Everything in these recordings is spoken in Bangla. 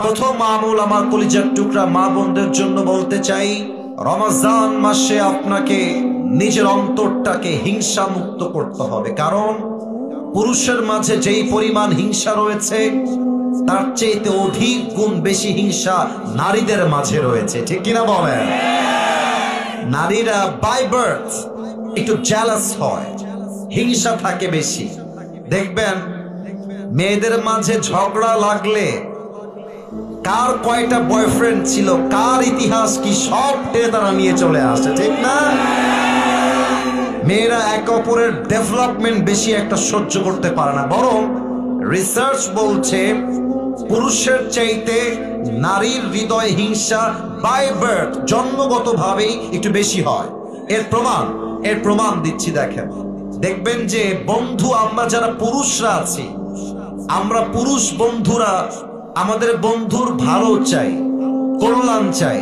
প্রথম আমল আমার কলিজার টুকরা মা বোনদের জন্য বলতে চাই, রমজান মাসে আপনাকে নিজের অন্তরটাকে হিংসা মুক্ত করতে হবে। কারণ পুরুষের মাঝে যেই পরিমাণ হিংসা রয়েছে তার চেয়ে অধিক গুণ বেশি হিংসা নারীদের মাঝে রয়েছে, ঠিক কিনা বলেন? নারীরা বাই বার্থ একটু জেলাস হয়, হিংসা থাকে বেশি। দেখবেন মেয়েদের মাঝে ঝগড়া লাগলে কার কয়টা বয়ফ্রেন্ড ছিল, কার ইতিহাস কি, সব টেনে তারা নিয়ে চলে আসে, ঠিক না? মেয়েরা এক অপরের ডেভেলপমেন্ট বেশি একটা সহ্য করতে পারে না, বরং রিসার্চ বলছে পুরুষের চাইতে নারীর হৃদয় হিংসা বাই বার্থ জন্মগতভাবেই একটু বেশি হয়। এর প্রমাণ দিচ্ছি। দেখবেন যে বন্ধু, আমরা যারা পুরুষরা আছি, আমরা পুরুষ বন্ধুরা আমাদের বন্ধুর ভালো চাই, কল্যাণ চাই,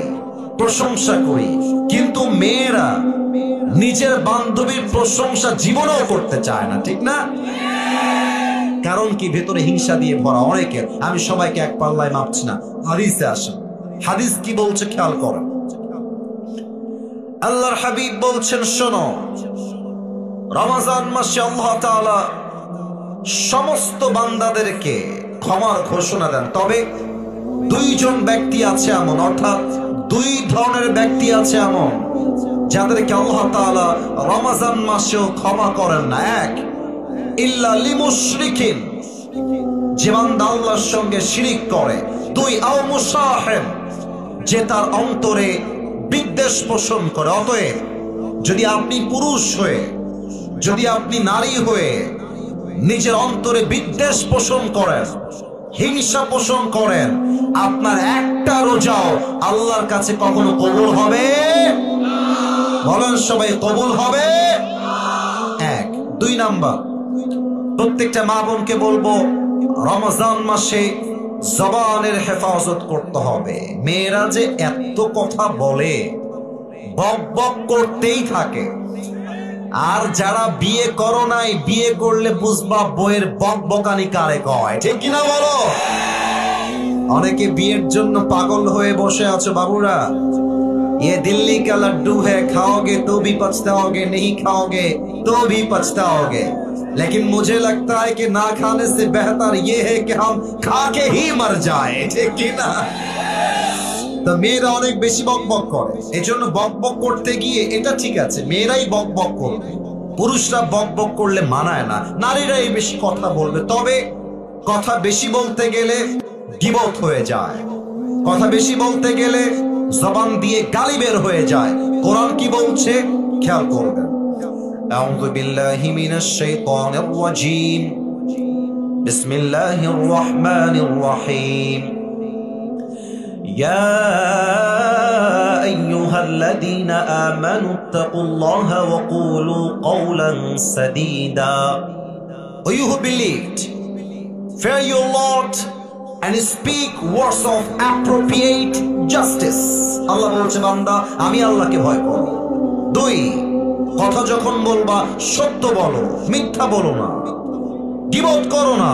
প্রশংসা করি, কিন্তু মেয়েরা নিজের বান্ধবীর প্রশংসা জীবনেও করতে চায় না, ঠিক না? কারণ কি? ভেতরে হিংসা দিয়ে ভরা অনেকের। আমি সবাইকে এক পাল্লায় মাপছি না, হাদিসে আসেন। হাদিস কি বলছে খেয়াল করেন। আল্লাহর হাবিব বলছেন, শোনো, রমজান মাসে আল্লাহ তাআলা সমস্ত বান্দাদেরকে ক্ষমার ঘোষণা দেন, তবে দুইজন ব্যক্তি আছে এমন, অর্থাৎ দুই ধরনের ব্যক্তি আছে এমন যাদেরকে আল্লাহ তাআলা রমজান মাসেও ক্ষমা করেন না। এক, ইল্লা লিমুশরিকিন, যে বান্দা আল্লাহর সঙ্গে শিরিক করে। দুই, আও মুসাহিম, যে তার অন্তরে বিদ্বেষ পোষণ করে। অতএব যদি আপনি পুরুষ হয়ে, যদি আপনি নারী হয়ে নিজের অন্তরে বিদ্বেষ পোষণ করেন, হিংসা পোষণ করেন, আপনার একটা রোজাও আল্লাহর কাছে কখনো কবুল হবে? বলেন সবাই, কবুল হবে? এক। দুই নাম্বার, প্রত্যেকটা মা বোনকে বলবো, রমজান মাসে জবানের হেফাজত করতে হবে। মেয়েরা যে এত কথা বলে, বক বক করতেই থাকে। আর যারা বিয়ে করো নাই, বিয়ে করলে বুঝবা বইয়ের বক বকানি কারে কয়, ঠিক কিনা বলো? অনেকে বিয়ের জন্য পাগল হয়ে বসে আছো বাবুরা। ये दिल्ली का लड्डू है, खाओगे तो भी पछताओगे, नहीं खाओगे तो भी पछताओगे। लेकिन मुझे लगता है कि ना खाने से बेहतर ये है कि हम खा के ही मर जाए, ठीक ना? তো মেয়েরা অনেক বেশি বক বক করে, এজন্য বক বক করতে গিয়ে এটা ঠিক আছে, মেয়েরাই বক বক করবে, পুরুষরা বক বক করলে মানায় না, নারীরাই বেশি কথা বলবে। তবে কথা বেশি বলতে গেলে গীবত হয়ে যায়, কথা বেশি বলতে গেলে জবান দিয়ে গালি বের হয়ে যায়। কোরআন কি বলছে খেয়াল করবেন। আউযু বিল্লাহি মিনাশ শাইতানির রাজীম, বিসমিল্লাহির রহমানির রহিম। ইয়া আইয়ুহাল্লাযীনা আমানুত্তাকুল্লাহা ওয়া কুলু কওলান সাদীদা। O you who believed, fear your Lord and speak words of appropriate justice. আল্লাহ বলছে, বান্দা আমি আল্লাহকে ভয় করো। দুই, কথা যখন বলবা সত্য বলো, মিথ্যা বলো না, গীবত করো না,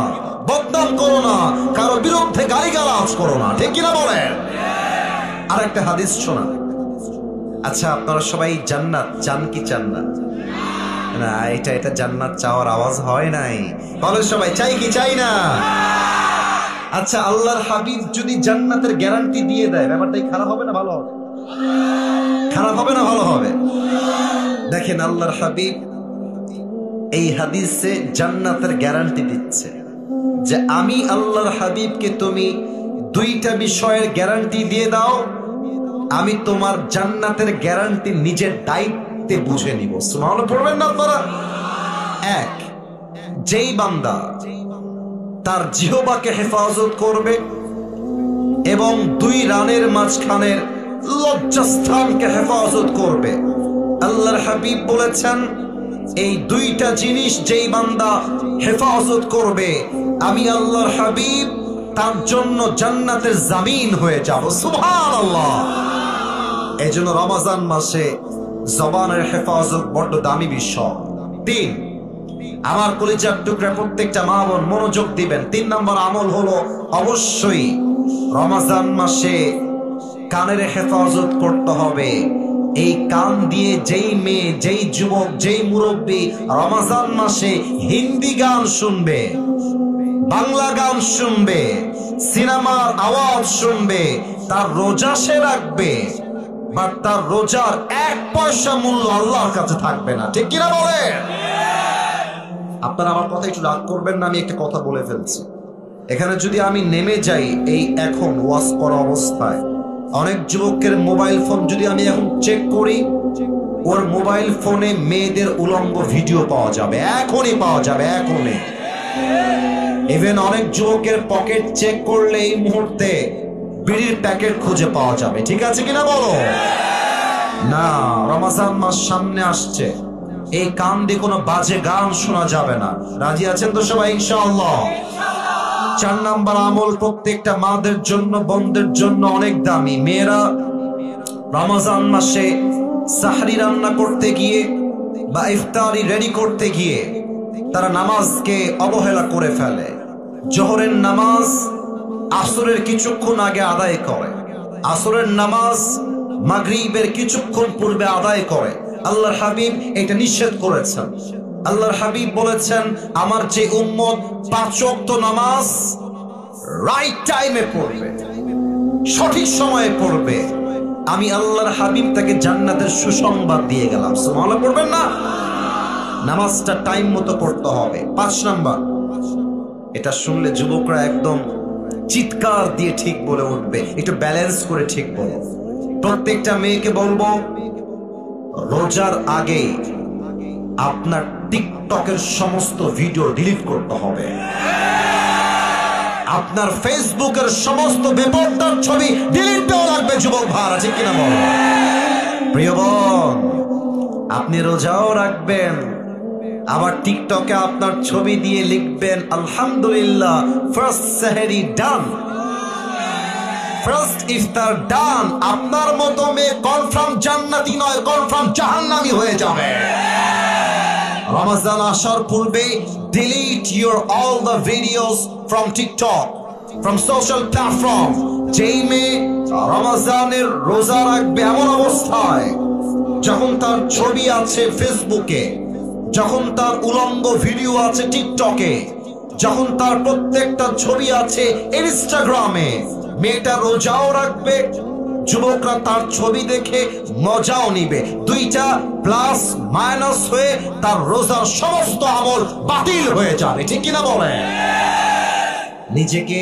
বদনাম করো না, কারো বিরুদ্ধে গালিগালাজ করো না, ঠিক কিনা বলেন? আর একটা হাদিস শোনা। আচ্ছা, আপনারা সবাই জান্নাত চান কি চান না? না, এটা জান্নাত চাওয়ার আওয়াজ হয় নাই। বলেন সবাই, চাই কি চাই না? আচ্ছা, আল্লাহর হাবিব যদি জান্নাতের গ্যারান্টি দিয়ে দেয়, ব্যাপারটাই খারাপ হবে না ভালো হবে? খারাপ হবে না ভালো হবে? দেখেন, আল্লাহর হাবিব এই হাদিসে জান্নাতের গ্যারান্টি দিচ্ছে যে আমি আল্লাহর হাবিবকে তুমি দুইটা বিষয়ের গ্যারান্টি দিয়ে দাও, আমি তোমার জান্নাতের গ্যারান্টি নিজের দায়িত্বে বুঝে নিব। সুবহানাল্লাহ পড়বেন না আপনারা? এক, যেই বান্দা তার জিহ্বাকে হেফাজত করবে এবং দুই রানের মাঝখানের লজ্জাস্থানকে হেফাজত করবে, আল্লাহর হাবিব বলেছেন এই দুইটা জিনিস যেই বান্দা হেফাজত করবে, আমি আল্লাহর হাবিব তার জন্য জান্নাতের জামিন হয়ে যাব। সুবহানাল্লাহ। এজন্য রমজান মাসে জবানের হেফাজত বড় দামি বিষয়। তিন, আমার কলিজার টুকরা প্রত্যেকটা মা বোন মনোযোগ দিবেন। তিন নম্বর আমল হলো অবশ্যই রমজান মাসে কানের হেফাজত করতে হবে। এই কান দিয়ে যেই মেয়ে, যেই যুবক, যেই মুরব্বী রমজান মাসে হিন্দি গান শুনবে, বাংলা গান শুনবে, সিনেমার আওয়াজ শুনবে, তার রোজা সে রাখবে, বাট তার রোজার 1 পয়সা মূল্য আল্লাহর কাছে থাকবে না। ঠিক কিনা বলে? আপনারা আমার কথা একটু রাগ করবেন না, আমি একটা কথা বলে ফেলছি। এখানে যদি আমি নেমে যাই এই এখন ওয়াজ করা অবস্থায়, অনেক যুবকের মোবাইল ফোন যদি আমি এখন চেক করি, ওর মোবাইল ফোনে মেয়েদের উলঙ্গ ভিডিও পাওয়া যাবে, এখনই পাওয়া যাবে, এখনই। ইভেন অনেক যুবকের পকেট চেক করলে এই মুহূর্তে বিড়ির প্যাকেট খুঁজে পাওয়া যাবে। ঠিক আছে কিনা বলো? না, রমজান মাস সামনে আসছে, এই কান দিয়ে কোনো বাজে গান শোনা যাবে না। রাজি আছেন তো সবাই ইনশাআল্লাহ? 4 নাম্বার আমল প্রত্যেকটা মাদের জন্য, বোনদের জন্য অনেক দামি। মেয়েরা রমজান মাসে সাহরি রান্না করতে গিয়ে বা ইফতারি রেডি করতে গিয়ে তারা নামাজকে অবহেলা করে ফেলে। জোহরের নামাজ আসরের কিছুক্ষণ আগে আদায় করে, আসরের নামাজ মাগরিবের কিছুক্ষণ পূর্বে আদায় করে। আল্লাহর হাবিব এটা নিষেধ করেছেন। আল্লাহর হাবিব বলেছেন, আমার যে উম্মত 5 ওয়াক্ত নামাজ রাইট টাইমে পড়বে, সঠিক সময়ে পড়বে, আমি আল্লাহর হাবিব তাকে জান্নাতের সুসংবাদ দিয়ে গেলাম। সুবহানাল্লাহ পড়বেন না? নামাজটা টাইম মতো পড়তে হবে। 5 নাম্বার, এটা শুনলে যুবকরা একদম চিৎকার দিয়ে ঠিক বলে উঠবে, একটু ব্যালেন্স করে ঠিক বলো। প্রত্যেকটা মেয়েকে বলবো, রোজার আগে আপনার টিকটকের সমস্ত ভিডিও ডিলিট করতে হবে। আপনার ফেসবুকের সমস্ত বেপরদার ছবি ডিলিট দেওয়া লাগবে। যুবক ভাইরা, ঠিক কিনা বলো? প্রিয় বোন, আপনি রোজাও রাখবেন, আবার টিকটকে আপনার ছবি দিয়ে লিখবেন, আলহামদুলিল্লাহ ফার্স্ট সেহরি ডান, ফার্স্ট ইফতার ডান। আপনার মতো মেয়ে কনফার্ম জান্নাতি নয়, কনফার্ম জাহান্নামী হয়ে যাবে। রমজান আসার পূর্বে delete your all the videos from TikTok, from social platform। যেই মেয়ে রমজানের রোজা রাখবে এমন অবস্থায় যখন তার ছবি আছে ফেসবুকে, যখন তার উলঙ্গ ভিডিও আছে টিকটকে, যখন তার প্রত্যেকটা ছবি আছে ইনস্টাগ্রামে, মেয়েটা রোজাও রাখবে, যুবকরা তার ছবি দেখে মজাও নিবে। দুইটা প্লাস মাইনাস হয়ে তার রোজার সমস্ত আমল বাতিল হয়ে যাবে। ঠিক কিনা বলে? নিজেকে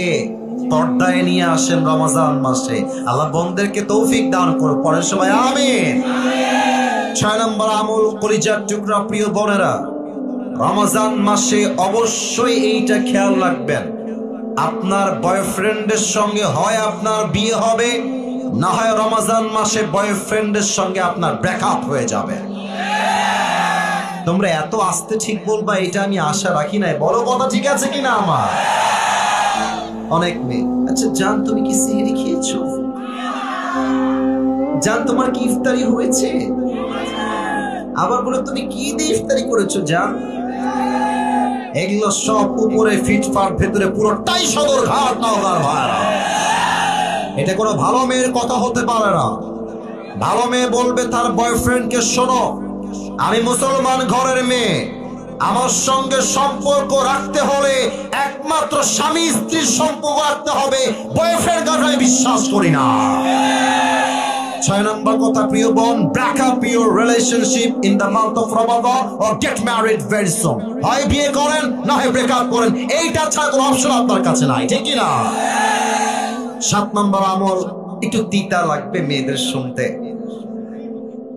পর্দায় নিয়ে আসেন রমজান মাসে। আল্লাহ বন্দেরকে তৌফিক দান করো। পরের সবাই আমিন। 6 নম্বর আমল, কলিজার টুকরা প্রিয় বোনেরা, রমজান মাসে অবশ্যই এইটা খেয়াল রাখবেন, আপনার বয়ফ্রেন্ডের সঙ্গে হয় আপনার বিয়ে হবে, না হয় রমজান মাসে বয়ফ্রেন্ডের সঙ্গে আপনার ব্রেকআপ হয়ে যাবে। তোমরা এত আস্তে ঠিক বলবা এটা আমি আশা রাখি নাই। বড় কথা ঠিক আছে কিনা আমার? অনেক মেয়ে, আচ্ছা জান তুমি কি সেহরি খেয়েছো? জান তোমার কি ইফতারি হয়েছে? আবার বলে তুমি কি দিয়ে ইফতারি করেছো জান? এগুলো সব উপরে ফিটফাট, ভেতরে পুরোটাই সদর ঘাট। নওগাঁর ভাইরা, এটা কোনো ভালো মেয়ের কথা হতে পারে না। ভালো মেয়ে বলবে তার বয়ফ্রেন্ডকে, শোনো আমি মুসলমান ঘরের মেয়ে, আমার সঙ্গে সম্পর্ক রাখতে হলে একমাত্র স্বামী স্ত্রীর সম্পর্ক রাখতে হবে, বয়ফ্রেন্ড গার্লফ্রেন্ড বিশ্বাস করি না। 6 নম্বর কথা প্রিয় বোন, break up your relationship in the month of Ramadan or get married very soon। হয় বিয়ে করেন, না হয় ব্রেক আপ করেন, এইটা ছাড়া কোনো অপশন আপনার কাছে নাই। ঠিক কি না? 7 নম্বর আমল, একটু তিতা লাগবে মেয়েদের শুনতে,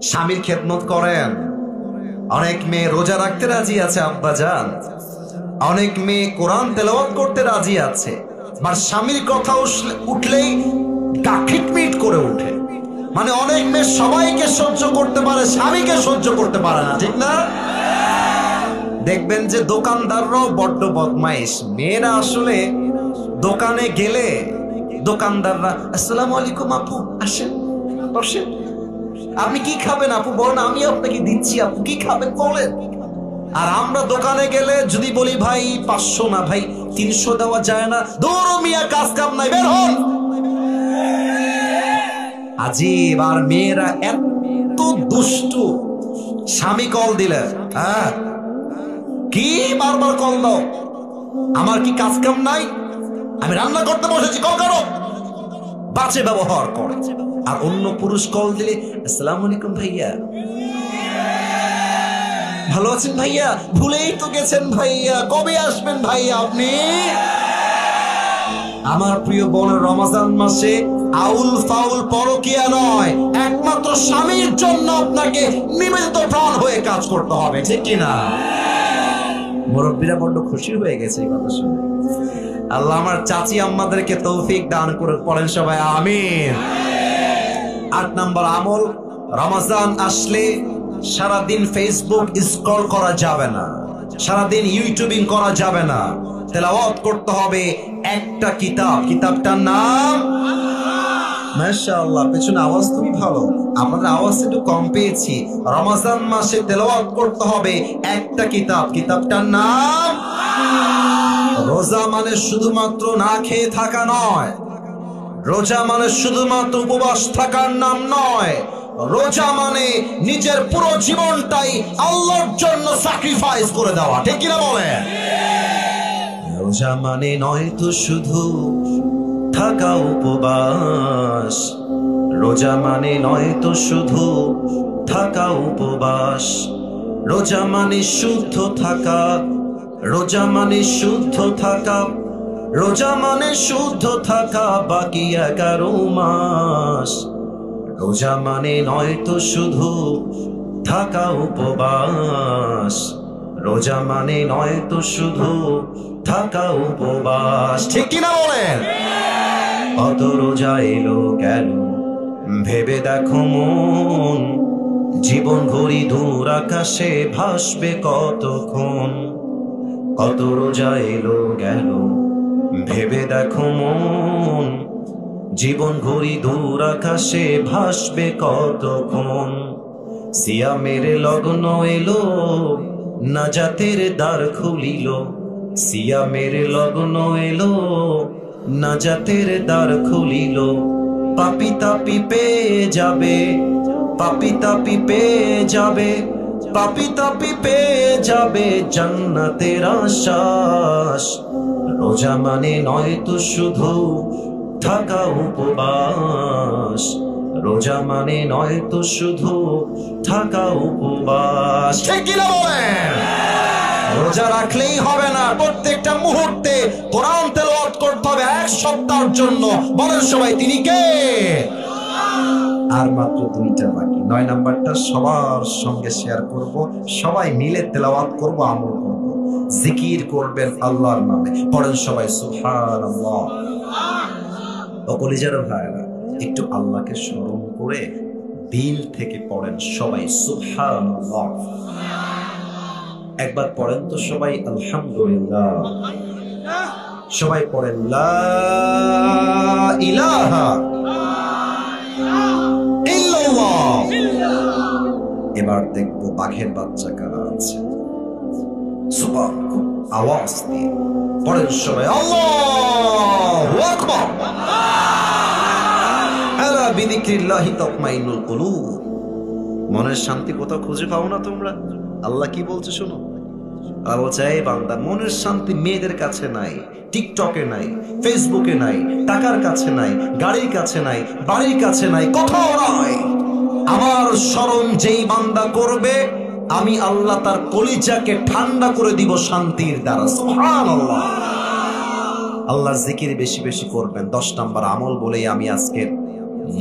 স্বামীর খেদমত করেন। অনেক মেয়ে রোজা রাখতে রাজি আছে আব্বা জান, অনেক মেয়ে কোরআন তেলাওয়াত করতে রাজি আছে, আর স্বামীর কথা উঠলেই গা খিটমিট করে ওঠে। মানে অনেক মেয়ে সবাইকে সহ্য করতে পারে, স্বামীকে সহ্য করতে পারে না। ঠিক না? দেখবেন যে দোকানদাররাও বড্ড বদমাইশ। মেয়েরা আসলে দোকানে গেলে দোকানদাররা, আসসালামু আলাইকুম আপু, আসেন বসেন, আপনি কি খাবেন আপু বলেন, আমি আপনাকে দিচ্ছি, আপু কি খাবেন বলেন। আর আমরা দোকানে গেলে যদি বলি ভাই 500 না ভাই 300 দেওয়া যায় না, দৌড় মিয়া, কাজ কাম নাই, বের হন। আজিব। আর মেয়েরা এত দুষ্টু, স্বামী কল দিলে হ্যাঁ কি বারবার কল দাও, আমার কি কাজ কাম নাই, আমি রান্না করতে বসেছি, কল করো, বাজে ব্যবহার করে। আর অন্য পুরুষ কল দিলে আসসালামু আলাইকুম ভাইয়া, ভালো আছেন ভাইয়া, ভুলেই তো গেছেন ভাইয়া, কবে আসবেন ভাইয়া আপনি। আমার প্রিয় বোন, রমজান মাসে আউল ফাউল পরকিয়া নয়, একমাত্র স্বামীর জন্য আপনাকে নিবেদিত প্রাণ হয়ে কাজ করতে হবে, ঠিক কিনা? মুরব্বীরা বড্ড খুশি হয়ে গেছে এই কথা শুনে। আল্লাহ আমার চাচি আম্মাদেরকে তৌফিক দান করে, পড়েন সবাই আমিন। 8 নম্বর আমল, রমজান আসলে সারাদিন ফেসবুক স্ক্রল করা যাবে না, সারাদিন ইউটিউবিং করা যাবে না, তেলাওয়াত করতে হবে একটা কিতাব, কিতাবটার নাম মাশাআল্লাহ। পেছনে আওয়াজ খুবই ভালো, আপনাদের আওয়াজ একটু কম পেয়েছি। রমজান মাসে তেলাওয়াত করতে হবে একটা কিতাব, কিতাবটার নাম। রোজা মানে শুধুমাত্র না খেয়ে থাকা নয়, রোজা মানে শুধুমাত্র উপবাস থাকার নাম নয়, রোজা মানে নিজের পুরো জীবনটাই আল্লাহর জন্য স্যাক্রিফাইস করে দেওয়া, ঠিক কিনা বলেন? রোজা মানে নয় তো শুধু থাকা উপবাস, রোজা মানে নয় তো শুধু থাকা উপবাস, রোজা মানে শুদ্ধ থাকা, রোজা মানে শুদ্ধ থাকা, রোজা মানে শুদ্ধ থাকা বাকি 11 মাস। রোজা মানে নয় তো শুধু থাকা উপবাস, রোজা মানে নয় তো শুধু থাকা উপবাস, ঠিক কিনা বলেন? কত রোজা এলো গেল ভেবে দেখো মন, জীবন ঘড়ি দূর আকাশে ভাসবে কতক্ষণ। কত রোজা এলো গেল ভেবে দেখো মন, জীবন ঘড়ি দূর আকাশে ভাসবে কতক্ষণ। সিয়ামের লগ্ন এলো, নাজাতের দ্বার খুলিল, সিয়ামের লগ্ন এলো, নাজাতের দ্বার খুলিল। পাপি তাপি পেয়ে যাবে, পাপি তাপি পেয়ে যাবে, পাপি তাপি পেয়ে যাবে জান্নাতের আশ্বাস। রোজা মানে নয় তো শুধু থাকা উপবাস, রোজা মানে নয় তো শুধু থাকা উপবাস, ঠিক কি না বলেন? রোজা রাখলেই হবে না, প্রত্যেকটা মুহূর্তে কোরআন তেলাওয়াত করতে হবে 1 সপ্তাহের জন্য। বলেন সবাই তিনি কে? আর মাত্র 2টা বাকি, 9 নাম্বারটা সবার সঙ্গে শেয়ার করব, সবাই মিলে তেলাওয়াত করব, আমল করব, জিকির করবেন আল্লাহর নামে। পড়েন সবাই সুবহানাল্লাহ। ও কলিজার ভাইরা, একটু আল্লাহকে স্মরণ করে দিল থেকে পড়েন সবাই সুবহানাল্লাহ। একবার পড়েন তো সবাই আলহামদুলিল্লাহ। সবাই পড়েন লা ইলাহা ইল্লাল্লাহ। এবার দেখবো বাঘের বাচ্চা কারা আছে। সুবহান, আওয়াজ দিয়ে পড়েন সবাই আল্লাহু আকবার। আলা বিযিকরিল্লাহি তাতমাইন্নুল কুলুব। মনের শান্তি কোথাও খুঁজে পাও না তোমরা? আল্লাহ কি বলছে শোনো। আল্লাহ বলছে, এই বান্দা, মনের শান্তি মেয়েদের কাছে নাই, টিকটকে নাই, ফেসবুকে নাই, টাকার কাছে নাই, গাড়ির কাছে নাই, বাড়ির কাছে নাই, কোথাও নাই। আমার স্মরণ যেই বান্দা করবে, আমি আল্লাহ তার কলিজাকে ঠান্ডা করে দিব শান্তির দ্বারা। সুবহানাল্লাহ। আল্লাহর জিকির বেশি বেশি করবেন। 10 নম্বর আমল বলেই আমি আজকের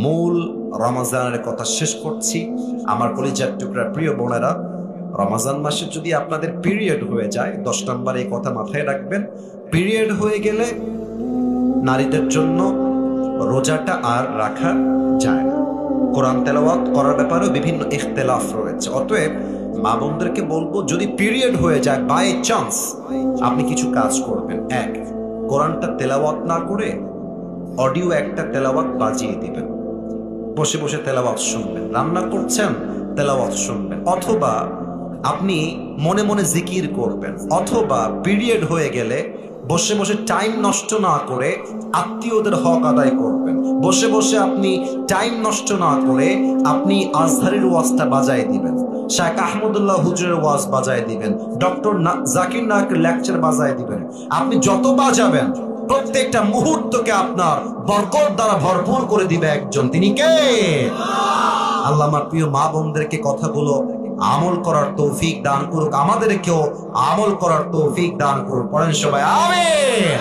মূল রমজানের কথা শেষ করছি। আমার কলিজার টুকরা প্রিয় বোনেরা, রমজান মাসে যদি আপনাদের পিরিয়ড হয়ে যায়, 10 নম্বর এই কথা মাথায় রাখবেন। পিরিয়ড হয়ে গেলে নারীদের জন্য রোজাটা আর রাখা যায় না। কোরআন তেলাওয়াত করার ব্যাপারেও বিভিন্ন ইখতিলাফ রয়েছে। অতএব মা বোনদেরকে বলবো, যদি পিরিয়ড হয়ে যায় বাই চান্স, আপনি কিছু কাজ করবেন। 1, কোরআনটা তেলাওয়াত না করে অডিও একটা তেলাওয়াত বাজিয়ে দিবেন, বসে বসে তেলাওয়াত শুনবেন। রান্না করছেন, তেলাওয়াত শুনবেন। অথবা আপনি মনে মনে জিকির করবেন। অথবা পিরিয়ড হয়ে গেলে বসে বসে টাইম নষ্ট না করে আত্মীয়দের হক আদায় করবেন। বসে বসে আপনি টাইম নষ্ট না করে আপনি আজহারের ওয়াজটা বাজায় দিবেন, শেখ আহমদুল্লাহ হুজুরের ওয়াজ বাজায় দিবেন, ডক্টর জাকির নায়কের লেকচার বাজায় দিবেন। আপনি যত বাজাবেন প্রত্যেকটা মুহূর্তকে আপনার বরকত দ্বারা ভরপুর করে দিবে একজন, তিনি কে? আল্লাহ আমার প্রিয় মা বোনদেরকে কথাগুলো আমল করার তৌফিক দান করুক, আমাদেরকেও আমল করার তৌফিক দান করুক। পড়েন সবাই আমিন।